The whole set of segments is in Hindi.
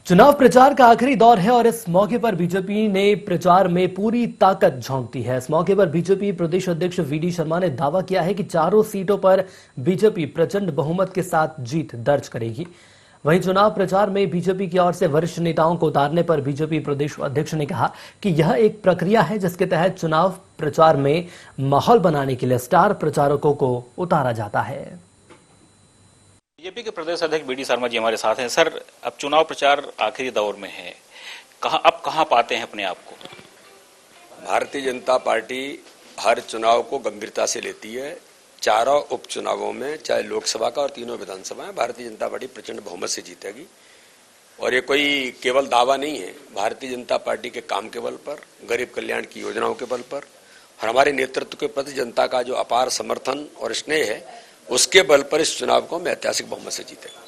चुनाव प्रचार का आखिरी दौर है और इस मौके पर बीजेपी ने प्रचार में पूरी ताकत झोंक दी है। इस मौके पर बीजेपी प्रदेश अध्यक्ष वीडी शर्मा ने दावा किया है कि चारों सीटों पर बीजेपी प्रचंड बहुमत के साथ जीत दर्ज करेगी। वहीं चुनाव प्रचार में बीजेपी की ओर से वरिष्ठ नेताओं को उतारने पर बीजेपी प्रदेश अध्यक्ष ने कहा कि यह एक प्रक्रिया है जिसके तहत चुनाव प्रचार में माहौल बनाने के लिए स्टार प्रचारकों को उतारा जाता है। बीजेपी के प्रदेश अध्यक्ष वीडी शर्मा जी हमारे साथ हैं। सर, अब चुनाव प्रचार आखिरी दौर में है, कहाँ पाते हैं अपने आप को? भारतीय जनता पार्टी हर चुनाव को गंभीरता से लेती है। चारों उपचुनावों में, चाहे लोकसभा का और तीनों विधानसभा में, भारतीय जनता पार्टी प्रचंड बहुमत से जीतेगी। और ये कोई केवल दावा नहीं है, भारतीय जनता पार्टी के काम के बल पर, गरीब कल्याण की योजनाओं के बल पर और हमारे नेतृत्व के प्रति जनता का जो अपार समर्थन और स्नेह है, उसके बल पर इस चुनाव को हम ऐतिहासिक बहुमत से जीतेंगे।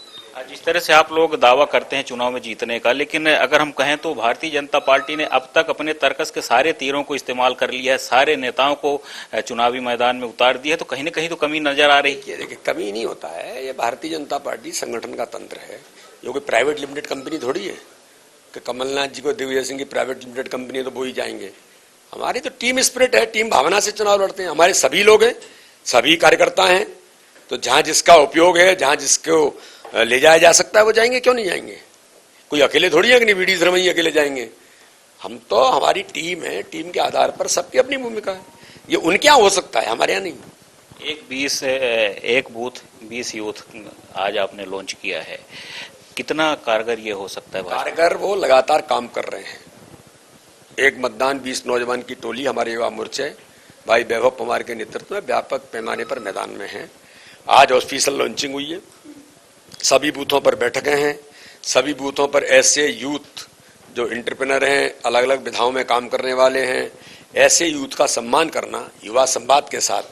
जिस तरह से आप लोग दावा करते हैं चुनाव में जीतने का, लेकिन अगर हम कहें तो भारतीय जनता पार्टी ने अब तक अपने तर्कस के सारे तीरों को इस्तेमाल कर लिया है, सारे नेताओं को चुनावी मैदान में उतार दिया है, तो कहीं न कहीं तो कमी नजर आ रही है। देखिए, कमी नहीं होता है, ये भारतीय जनता पार्टी संगठन का तंत्र है। ये कोई प्राइवेट लिमिटेड कंपनी थोड़ी है कि कमलनाथ जी को दिग्विजय सिंह की प्राइवेट लिमिटेड कंपनी है तो वो ही जाएंगे। हमारी तो टीम स्पिरिट है, टीम भावना से चुनाव लड़ते हैं। हमारे सभी लोग हैं, सभी कार्यकर्ता हैं, तो जहां जिसका उपयोग है, जहां जिसको ले जाया जा सकता है वो जाएंगे, क्यों नहीं जाएंगे? कोई अकेले थोड़ी है कि नहीं वीडी शर्मा ही अकेले जाएंगे। हम तो, हमारी टीम है, टीम के आधार पर सबकी अपनी भूमिका है। ये उनके यहाँ हो सकता है, हमारे यहाँ नहीं। एक बूथ 20 यूथ आज आपने लॉन्च किया है, कितना कारगर ये हो सकता है? कारगर, वो लगातार काम कर रहे हैं। एक मतदान 20 नौजवान की टोली हमारे युवा मोर्चे भाई वैभव पवार के नेतृत्व में व्यापक पैमाने पर मैदान में है। आज ऑफिशियल लॉन्चिंग हुई है, सभी बूथों पर बैठकें हैं, सभी बूथों पर ऐसे यूथ जो एंटरप्रेन्योर हैं, अलग अलग विधाओं में काम करने वाले हैं, ऐसे यूथ का सम्मान करना युवा संवाद के साथ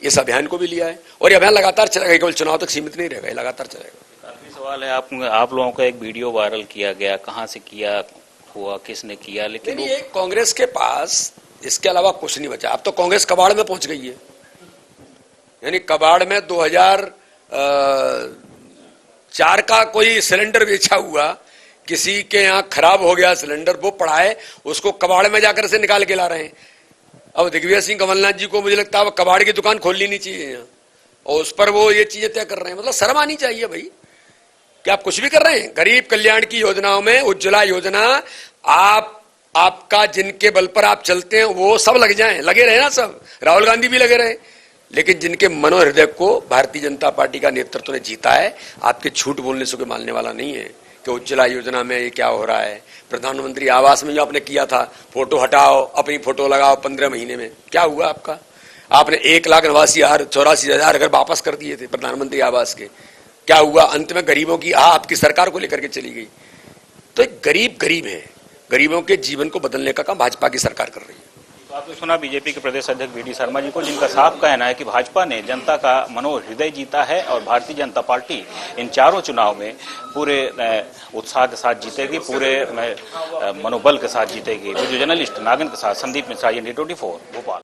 इस अभियान को भी लिया है। और ये अभियान लगातार चलेगा, केवल चुनाव तक सीमित नहीं रहेगा, लगातार चलेगा। काफी सवाल है, आप लोगों का एक वीडियो वायरल किया गया, कहाँ से किया हुआ, किसने किया? लेकिन ये कांग्रेस के पास इसके अलावा कुछ नहीं बचा। अब तो कांग्रेस कबाड़ में पहुंच गई है, यानी कबाड़ में 2004 का कोई सिलेंडर बेचा हुआ, किसी के यहाँ खराब हो गया सिलेंडर, वो पड़ा है, उसको कबाड़ में जाकर से निकाल के ला रहे हैं। अब दिग्विजय सिंह कमलनाथ जी को मुझे लगता है कबाड़ की दुकान खोल लेनी चाहिए यहाँ, और उस पर वो ये चीजें तय कर रहे हैं। मतलब शर्म आनी चाहिए भाई कि आप कुछ भी कर रहे हैं। गरीब कल्याण की योजनाओं में उज्ज्वला योजना, आपका जिनके बल पर आप चलते हैं वो सब लगे रहे ना, सब राहुल गांधी भी लगे रहे, लेकिन जिनके मनोहृदय को भारतीय जनता पार्टी का नेतृत्व ने जीता है, आपके झूठ बोलने से कोई मानने वाला नहीं है कि उज्ज्वला योजना में ये क्या हो रहा है। प्रधानमंत्री आवास में जो आपने किया था, फोटो हटाओ, अपनी फोटो लगाओ, 15 महीने में क्या हुआ आपका? आपने 1,89,84,000 अगर वापस कर दिए थे प्रधानमंत्री आवास के, क्या हुआ? अंत में गरीबों की आपकी सरकार को लेकर के चली गई। तो एक गरीब है, गरीबों के जीवन को बदलने का काम भाजपा की सरकार कर रही है। तो आपने सुना बीजेपी के प्रदेश अध्यक्ष वीडी शर्मा जी को, जिनका साफ कहना है कि भाजपा ने जनता का मनोहृदय जीता है और भारतीय जनता पार्टी इन चारों चुनाव में पूरे उत्साह के साथ जीतेगी, पूरे मनोबल के साथ जीतेगी। वीडियो जर्नलिस्ट नागन के साथ संदीप मिश्रा, ND 24 भोपाल।